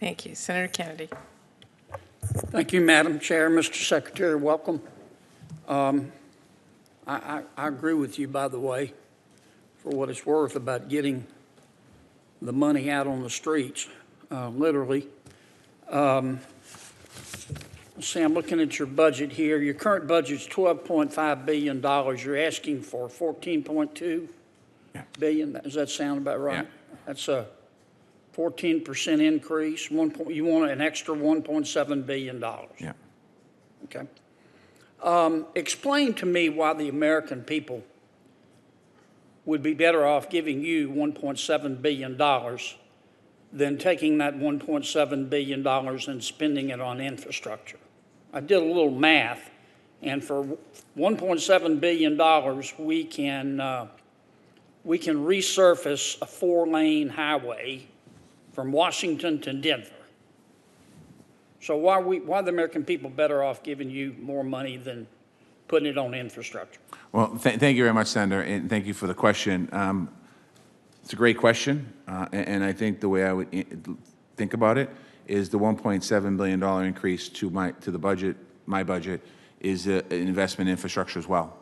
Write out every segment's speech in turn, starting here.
Thank you. Senator Kennedy. Thank you, Madam Chair. Mr. Secretary, welcome. I agree with you, by the way, for what it's worth, about getting the money out on the streets, literally. Let's see, I'm looking at your budget here. Your current budget's $12.5 billion. You're asking for $14.2 billion. Does that sound about right? Yeah. That's a 14% increase. You want an extra $1.7 billion. Yeah. Okay. Explain to me why the American people would be better off giving you $1.7 billion than taking that $1.7 billion and spending it on infrastructure. I did a little math, and for $1.7 billion, we can resurface a 4-lane highway from Washington to Denver. So why are the American people better off giving you more money than putting it on infrastructure? Well, thank you very much, Senator, and thank you for the question. It's a great question, and I think the way I would think about it is the $1.7 billion increase to the budget, my budget, is an investment in infrastructure as well.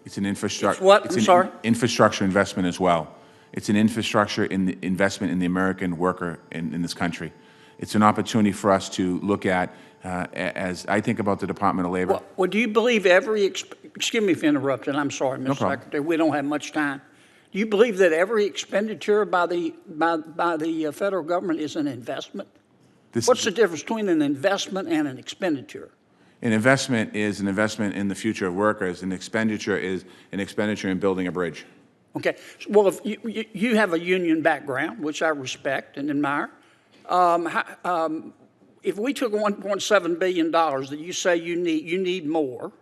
It's an infrastructure. It's what? I'm sorry? Infrastructure investment as well. It's an infrastructure investment in the American worker in this country. It's an opportunity for us to look at, as I think about the Department of Labor. Well, do you believe excuse me for interrupting, I'm sorry, Mr. Secretary, we don't have much time. Do you believe that every expenditure by the federal government is an investment? What's the difference between an investment and an expenditure? An investment is an investment in the future of workers. An expenditure is an expenditure in building a bridge. Okay. Well, if you have a union background, which I respect and admire, if we took $1.7 billion that you say you need more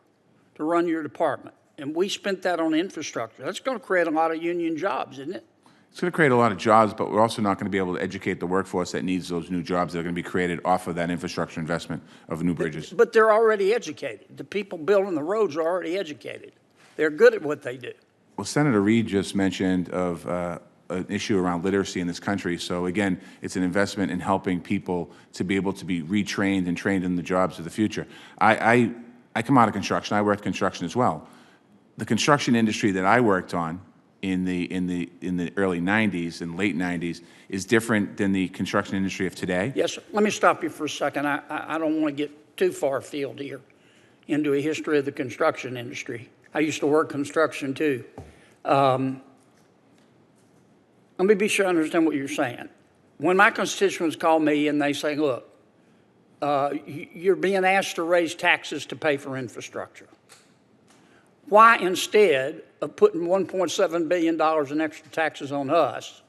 to run your department, and we spent that on infrastructure, that's going to create a lot of union jobs, isn't it? It's going to create a lot of jobs, but we're also not going to be able to educate the workforce that needs those new jobs that are going to be created off of that infrastructure investment of new bridges. But they're already educated. The people building the roads are already educated. They're good at what they do. Well, Senator Reid just mentioned of an issue around literacy in this country. So again, it's an investment in helping people to be able to be retrained and trained in the jobs of the future. I come out of construction. I worked construction as well. The construction industry that I worked on in the early 90s and late 90s is different than the construction industry of today. Yes, sir. Let me stop you for a second. I don't want to get too far afield here into a history of the construction industry. I used to work construction too. Let me be sure I understand what you're saying. When my constituents call me and they say, look, you're being asked to raise taxes to pay for infrastructure, why, instead of putting $1.7 billion in extra taxes on us,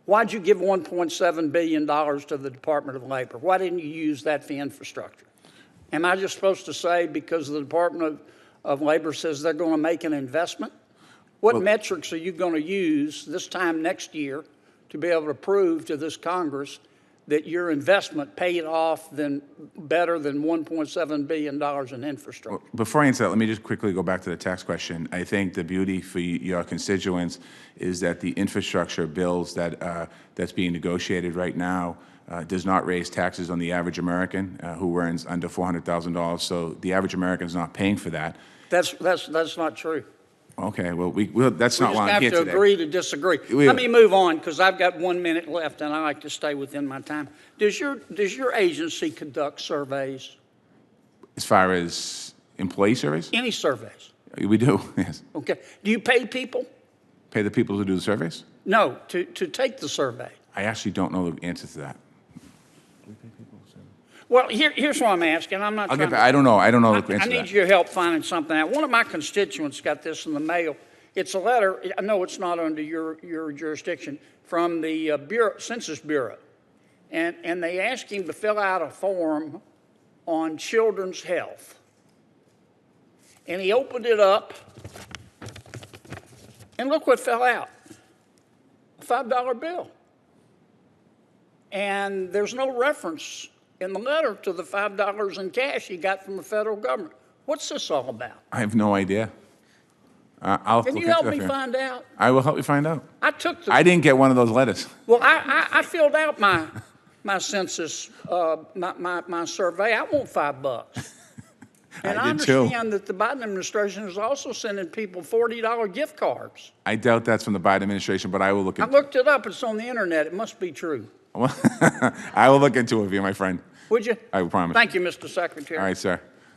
why'd you give $1.7 billion to the Department of Labor? Why didn't you use that for infrastructure? Am I just supposed to say because the Department of Labor says they're going to make an investment? What metrics are you going to use this time next year to be able to prove to this Congress that your investment paid off better than $1.7 billion in infrastructure? Well, before I answer that, let me just quickly go back to the tax question. I think the beauty for your constituents is that the infrastructure bills that's being negotiated right now does not raise taxes on the average American who earns under $400,000. So the average American is not paying for that. That's not true. Okay, well, that's not why I'm here today. We just have to agree to disagree. Let me move on because I've got 1 minute left and I like to stay within my time. Does your agency conduct surveys? As far as employee surveys? Any surveys? We do, yes. Okay. Do you pay people? Pay the people who do the surveys? No, to take the survey. I actually don't know the answer to that. Well, here's what I'm asking. I'm not. I don't know. I don't know the answer to that. I need your help finding something out. One of my constituents got this in the mail. It's a letter. I know it's not under your jurisdiction, from the Census Bureau, and they asked him to fill out a form on children's health. And he opened it up, and look what fell out: a $5 bill. And there's no reference in the letter to the $5 in cash he got from the federal government. What's this all about? I have no idea. Can you help me find out? I will help you find out. I didn't get one of those letters. Well, I filled out my census, my survey, I want $5. And I did too. understand that the Biden administration is also sending people $40 gift cards. I doubt that's from the Biden administration, but I will look I into looked it up. It's on the internet. It must be true. I will look into it, my friend. Would you? I promise. Thank you, Mr. Secretary. All right, sir.